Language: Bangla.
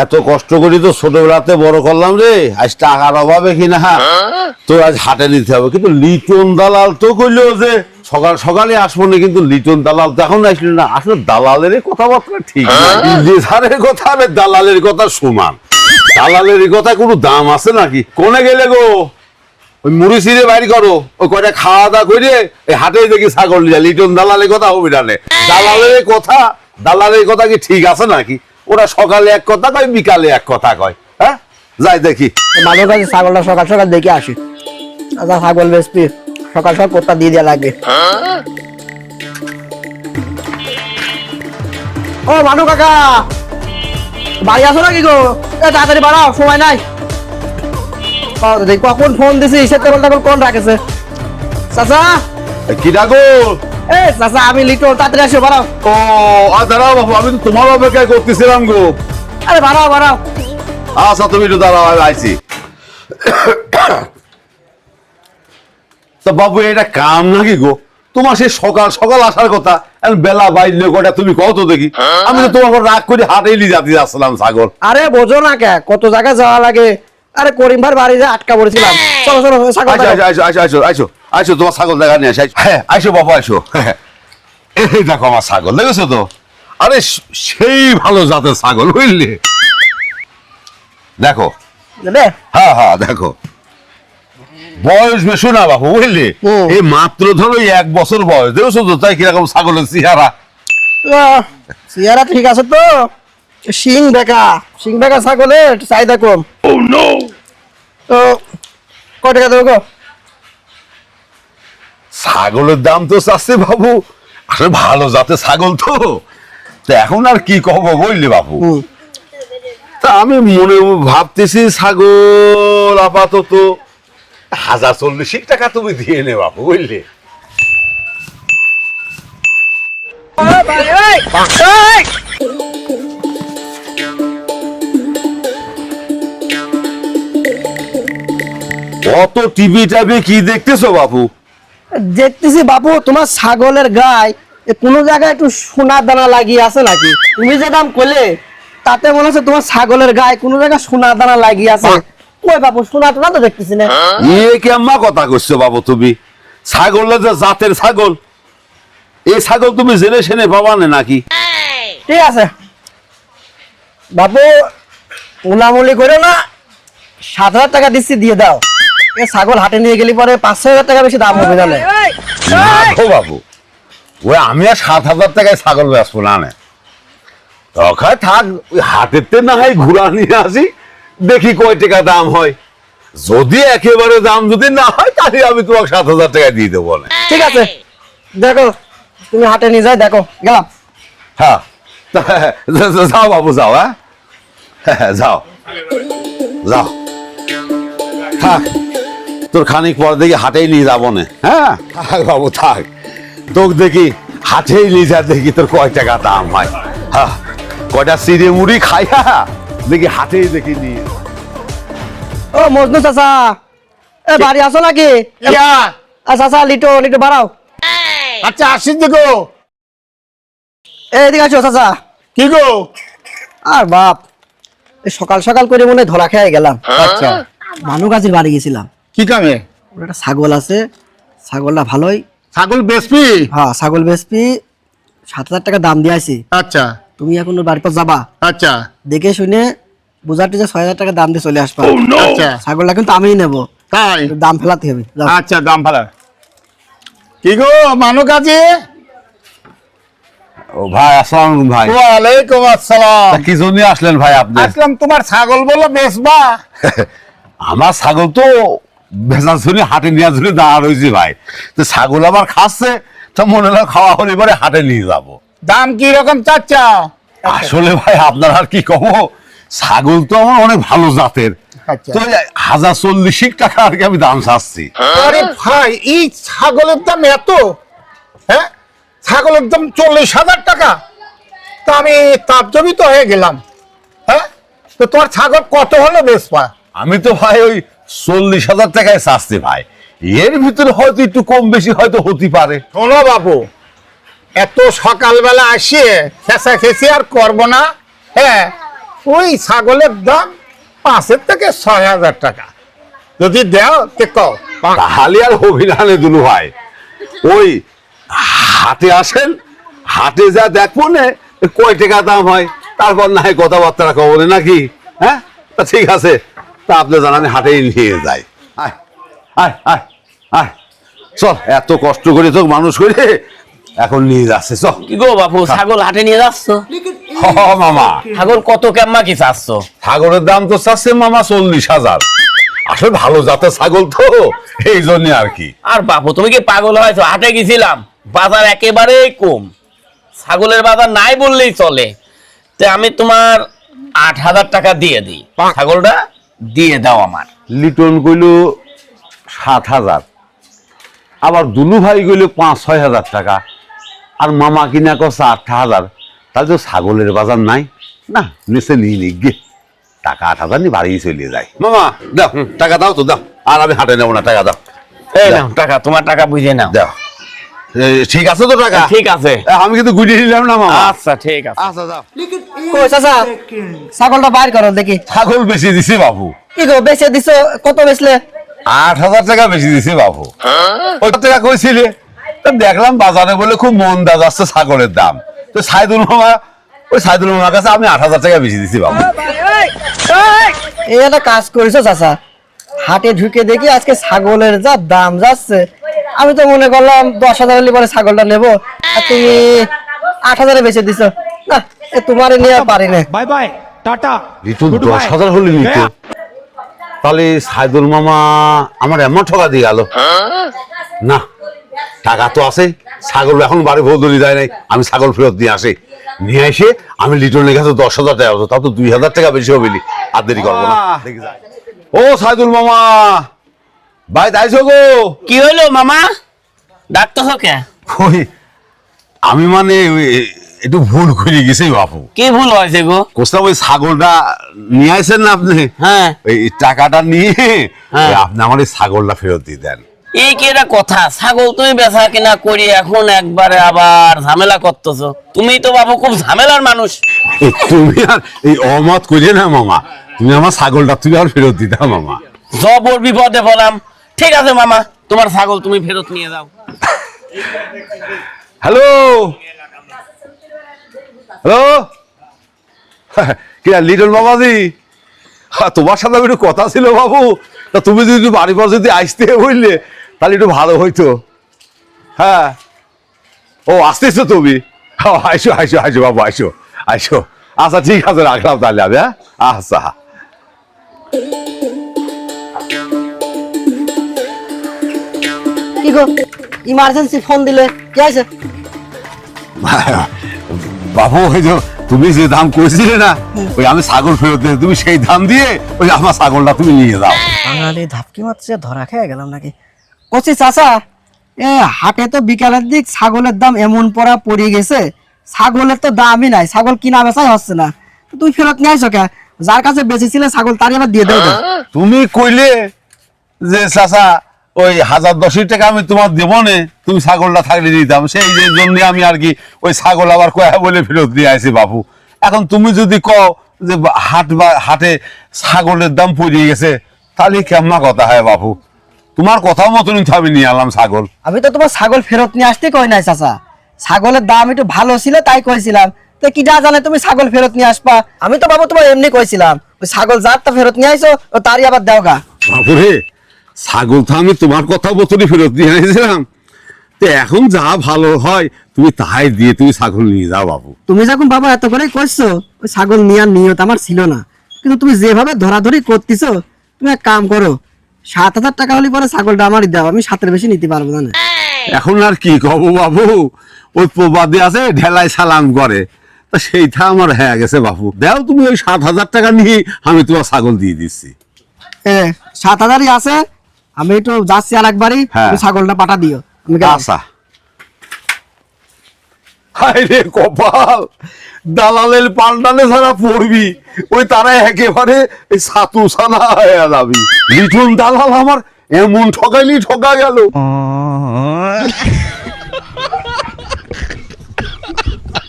এত কষ্ট করি তো ছোটবেলাতে বড় করলাম রে, আজ টাকার অভাবে কিনা তো আজ হাটে নিতে হবে। কিন্তু লিটন দালাল তো কইলো যে সকাল সকালে আসবো না, কিন্তু লিটন দালাল তো এখন আসলো না। আসলে দালালের কথাবার্তা ঠিক না, ইঞ্জিনিয়ারের কথা আর দালালের কথা সমান। দালালের কথা কোনো দাম আছে নাকি? কোনে গেলে গো? ওই মুড়ি ছিঁড়ে বাইর করো, ওই কয়টা খাওয়া দাওয়া করে এই হাটে দেখি ছাগল নিয়ে লিটন দালালের কথা হবে না। দালালের কথা কি ঠিক আছে নাকি? ওরা সকালে এক কথা কয়, বিকালে এক কথা কয়। হ্যাঁ, যাই দেখি। মাঝে মাঝে ছাগলটা সকাল সকাল দেখে আসি। আচ্ছা, ছাগল বেশি সকাল সকাল কোথা দিয়ে দেওয়া লাগবে। ও মানু কাকা, বাড়ি আসো নাকি গো? তাড়াতাড়ি বাড়াও, সময় নাই। কখন ফোন দিছি সে টেবিল কোন রাখেছে? চাচা কি ডাকো? এই চাচা, আমি লিটন, তাড়াতাড়ি আসো, বাড়াও। ও দাঁড়াও বাবু, আমি তো তোমার অপেক্ষা করতেছিলাম গো। আরে বাড়াও বাড়াও। আচ্ছা তুমি একটু দাঁড়াও, আমি আইছি। তো বাবু এটা কাম নাকি গো? তোমার সেই সকাল সকাল আসার কথা, বেলা বাইলে কটা তুমি কত দেখি। আমি তো তোমাকে রাগ করে হাটেই নিয়ে যাতে যাচ্ছিলাম ছাগল। আরে বোঝো না কে, কত জায়গায় যাওয়া লাগে। আরে করিম ভাই বাড়ি যে আটকা পড়েছিলাম। চলো চলো ছাগল আইসো তোমার ছাগল দেখা নিয়ে আসো। হ্যাঁ আইসো বাবু, আইসো। এই দেখো আমার ছাগল, দেখেছো তো? আরে সেই ভালো জাতের ছাগল, বুঝলি? দেখো, হ্যাঁ হ্যাঁ দেখো, বয়স বেশি না বাবু, বুঝলি? এই মাত্র ধরো 1 বছর বয়স, দেখেছো তো? তাই কিরকম ছাগলের চেহারা। চেহারা ঠিক আছে তো? সিং বেকা ছাগলের চাহিদা কম। তো কয় টাকা দেবো গো? ছাগলের দাম তো চাচ্ছে বাবু, আসলে ভালো জাতের ছাগল তো এখন আর কি কব, বুঝলি বাবু? তা আমি মনে ভাবতেছি ছাগল আপাতত 1040 টাকা তুমি দিয়ে নে বাবু, বুঝলি? কত টিভি টাবি কি দেখতেছো বাবু? দেখতেছি বাবু, তোমার ছাগলের গায়ে কোন জায়গায় একটু সোনা দানা লাগিয়ে আছে নাকি? তুমি যে দাম করলে তাতে মনে হচ্ছে তোমার ছাগলের গায়ে কোন জায়গায় সোনা দানা লাগিয়ে আছে। কই বাবু, সোনা টোনা তো দেখতেছি না। কেমন কথা করছো বাবু তুমি? ছাগলের যে জাতের ছাগল, এই ছাগল তুমি জেনে শুনে পাবা না নাকি? ঠিক আছে বাবু, উলামুলি করো না। 7,000 টাকা দিচ্ছি, দিয়ে দাও। এই ছাগল হাটে নিয়ে গেলি পরে 5-6 টাকা বেশি দাম হবে জানে। বাবু ওই আমি আর 7,000 টাকায় ছাগল বেচবো না। তখন থাক, ওই হাটেতে না হয় ঘুরা নিয়ে আসি, দেখি কয় টাকা দাম হয়। যদি একেবারে দাম যদি না হয়, তাহলে আমি তোমাকে 7,000 টাকা দিয়ে দেবো না। ঠিক আছে, দেখো তুমি হাটে নিয়ে যাই, দেখো গেলাম। হ্যাঁ যাও বাবু, যাও। হ্যাঁ যাও যাও, থাক। তোর খানিক পর দেখি হাটেই নিয়ে যাবো না। হ্যাঁ থাক বাবু, থাক। তোকে দেখি হাটেই নিয়ে যা, দেখি তোর কয় টাকা দাম হয়। হ্যাঁ, কয়টা চিড়ে মুড়ি খাই, দেখি হাটেই দেখি নিয়ে। ও মজনু চাচা, এ বাড়ি আসো নাকি? চাচা লিটো বাড়াও। আচ্ছা আসিস দেখো। এদিকে আসো চাচা। কি গো? আর বাপ, এই সকাল সকাল করে মনে ধরা খেয়ে গেলাম। আচ্ছা, মানু গাছের বাড়ি গেছিলাম। কি কামে? ওর একটা ছাগল আছে, ছাগলটা ভালোই। ছাগল বেচবি? হ্যাঁ ছাগল বেচবি, 7,000 টাকা দাম দিয়েছি। আচ্ছা তুমি এখন ওর বাড়ির পর যাবা, আচ্ছা দেখে শুনে বুঝাতে যে 6,000 টাকা দাম দিয়ে চলে আসবা। আচ্ছা, ছাগলটা কিন্তু আমিই নেবো, তাই? দাম ফেলাতে হবে। যাও। আচ্ছা, দাম ফেলা। কি গো মানু কাজে? ও ভাই, আসসালামু আলাইকুম ভাই। ওয়ালাইকুম আসসালাম। কি জন্য আসলেন ভাই আপনি? আসলাম তোমার ছাগল বলো বেচবা? আমার ছাগল তো বেচার জন্য হাটে নেওয়ার জন্য দাঁড়া রয়েছে ভাই। তো ছাগল আবার খাচ্ছে, তো মনে হলো খাওয়া হলে পরে হাটে নিয়ে যাব। দাম কি রকম চাচ্ছা? আসলে ভাই আপনার আর কি কব, ছাগল তো আমার অনেক ভালো জাতের, আচ্ছা। তো 1040 টাকা আর কি আমি দাম চাচ্ছি। আরে ভাই, এই ছাগলের দাম এত? হ্যাঁ, ছাগলের দাম 40,000 টাকা? তা আমি তাজ্জবিত হয়ে গেলাম। হ্যাঁ, তো তোমার ছাগল কত হলো বেচবা? আমি তো ভাই ওই 40,000 টাকায় চাচ্ছি ভাই। এর ভিতরে হয়তো একটু কম বেশি হয়তো হতে পারে। শোনো বাবু, এত সকালবেলা আসিয়ে খেসা খেসি আর করবো না। হ্যাঁ, ওই ছাগলের দাম 5 থেকে 6,000 টাকা। যদি দেও তে কও। তাহলে আর অভিধানে দুলু ভাই, ওই হাটে আসেন, হাটে যা দেখবো না কয় টাকা দাম হয়, তারপর না হয় কথাবার্তা কব নাকি? হ্যাঁ, তা ঠিক আছে, তা আপনি জানান হাটেই নিয়ে যাই। আয় আয় আয় আয়, চল, এত কষ্ট করে তো মানুষ করে এখন নিয়ে যাচ্ছে, চল। কি গো বাপু, ছাগল হাটে নিয়ে যাচ্ছ? মামা, ছাগল কত কেমন কি চাচ্ছ? ছাগলের দাম তো চাচ্ছে মামা 40,000। আসলে ভালো জাতের ছাগল তো, এই জন্য আর কি। আর বাপু তুমি কি পাগল হয়েছো? হাটে গেছিলাম, বাজার একেবারে কম, ছাগলের বাজার নাই বললেই চলে। তো আমি তোমার 8,000 টাকা দিয়ে দিই, ছাগলটা দিয়ে দাও আমার। লিটন কইল 7,000, আবার দুলু ভাই কইল 5-6 হাজার টাকা, আর মামা কিনা কছে 8,000। তাহলে তো ছাগলের বাজার নাই না, নিচে নিয়ে নি গে, টাকা 8,000 নি বাড়ি চলে যায়। মামা দাও, টাকা দাও তো, দাও, আর আমি হাটে নেবো না, টাকা দাও। এই নাও টাকা, তোমার টাকা বুঝে নাও। দাও, ঠিক আছে তো টাকা? ঠিক আছে, আমি কিন্তু গুটিয়ে নিলাম না মামা। আচ্ছা ঠিক আছে। আচ্ছা দাও। কই চাচা, ছাগলটা বাইর করো দেখি। ছাগল বেশি দিছি বাবু। কি গো, বেচে দিছো? কত বেচলে? 8,000 টাকা বেশি দিছি বাবু। ওই টাকা কইছিলে, তা দেখলাম বাজারে বলে খুব মন্দা যাচ্ছে ছাগলের দাম, তো সাইদুল মামার কাছে আমি 8,000 টাকা বেশি দিছি বাবু। এই একটা কাজ করেছো চাচা, হাটে ঢুকে দেখি আজকে ছাগলের যা দাম যাচ্ছে, আমি তো মনে করলাম 10,000 হলে পরে ছাগলটা নেবো, আর তুমি 8,000 বেচে দিছো। না, এ তোমারে নিয়ে পারি না। बाय बाय टाटा ঋতু 10,000 হলে নিত, তাহলে সাইদুল মামা আমার এমন ঠকা দিয়ে গেল। না, টাকা তো আছে, ছাগল এখন বাড়ি ভৌদলি যায় নাই, আমি ছাগল ফেরত দিয়ে আসি, নিয়ে এসে আমি লিটনের কাছে 10,000 টাকা হতো, তাও তো 2,000 টাকা বেশি হবে, আর দেরি করবো না। ও সাইদুল মামা, ভাই তাইছো গো? কি হইলো মামা, ডাকতেছ কে? ওই আমি মানে একটু ভুল করে গেছি বাপু। কি ভুল হয়েছে গো? কোথাও ওই ছাগলটা নিয়ে আসেন না আপনি, হ্যাঁ, ওই টাকাটা নিয়ে হ্যাঁ। ওই আপনি আমার এই ছাগলটা ফেরত দিয়ে দেন। এই কি একটা কথা, ছাগল তুমি বেচা কিনা করি এখন একবারে আবার ঝামেলা করতেছো? তুমি তো বাবু খুব ঝামেলার মানুষ। তুমি আর এই অমত করিয়ে না মামা, তুমি আমার ছাগলটা তুই আর ফেরত দিয়ে দাও মামা। জবর বিপদে বললাম, ঠিক আছে মামা, তোমার ছাগল তুমি ফেরত নিয়ে যাও। হ্যালো হ্যালো, কি লিটল বাবাজি, তোমার সাথে একটু কথা ছিল বাবু, তা তুমি যদি বাড়ি পর যদি আসতে বললে তাহলে একটু ভালো হইতো। হ্যাঁ, ও আসতেছো তুমি? আইসো আইসো আইসো বাবু, আইসো আইসো। আচ্ছা ঠিক আছে, রাখলাম তাহলে আমি। হ্যাঁ, আচ্ছা। কি গো, ইমার্জেন্সি ফোন দিলে, কি আছে? বাবু, ওই যে তুমি যে দাম করেছিলে না, ওই আমি ছাগল ফেরত দিয়ে তুমি সেই দাম দিয়ে ওই আমার ছাগলটা তুমি নিয়ে যাও। বাঙালি ধাপকি মারছে, ধরা খেয়ে গেলাম নাকি? কচি চাচা, এ হাটে তো বিকালের দিক ছাগলের দাম এমন পড়া পড়ে গেছে, ছাগলের তো দামই নাই, ছাগল কিনা বেচাই হচ্ছে না। তো তুই ফেরত নিয়ে আইছো কে? যার কাছে বেচেছিলে ছাগল তারই আবার দিয়ে দেবে। তুমি কইলে যে চাচা ওই 1,010 টাকা আমি তোমার দেবো নে, তুমি ছাগলটা থাকলে দিতাম, সেই জন্য আমি আর কি ওই ছাগল আবার কয়া বলে ফেরত দিয়ে আইছি বাবু। এখন তুমি যদি কও যে হাটে ছাগলের দাম পড়ে গেছে, তাহলে কেমন কথা হয় বাবু? তোমার কথা মতনই তো আমি নিয়ে এলাম ছাগল। আমি তো তোমার ছাগল ফেরত নিয়ে আসতে কই নাই চাচা, ছাগলের দাম একটু ভালো ছিল তাই কইছিলাম। তো কি যা জানে তুমি ছাগল ফেরত নিয়ে আসবা? আমি তো বাবু তোমার এমনি কইছিলাম, ওই ছাগল যারটা ফেরত নিয়ে আইছো ও তারই আবার দেও গা। বাবুরে, ছাগল তো আমি তোমার কথা মতনই ফেরত দিয়ে এনেছিলাম, তো এখন যা ভালো হয় তুমি তাই দিয়ে তুমি ছাগল নিয়ে যাও বাবু। তুমি যখন বাবা এত করে কইছো, ওই ছাগল নেওয়ার নিয়ত আমার ছিল না, কিন্তু তুমি যেভাবে ধরাধরি করতেছো, তুমি এক কাম করো, 7,000 টাকা হলে পরে ছাগলটা আমারই দাও, আমি 7-এর বেশি নিতে পারবো না। এখন আর কি কব বাবু, ওই প্রবাদে আছে ঢেলায় সালাম করে, তা সেইটা আমার হয়ে গেছে বাবু। দাও তুমি ওই 7,000 টাকা নিয়ে আমি তোমার ছাগল দিয়ে দিচ্ছি। 7,000ই আছে, আমি একটু যাচ্ছি আর একবারই, হ্যাঁ। তুমি ছাগলটা পাঠা দিও, আমি গেলাম। আচ্ছা। হায় রে কপাল, দালালের পাল্টানে ছাড়া পড়বি, ওই তারা একেবারে এই সাতু সানা হয়ে যাবি। লিটন দালাল আমার এমন ঠকাইলি ঠকা গেল।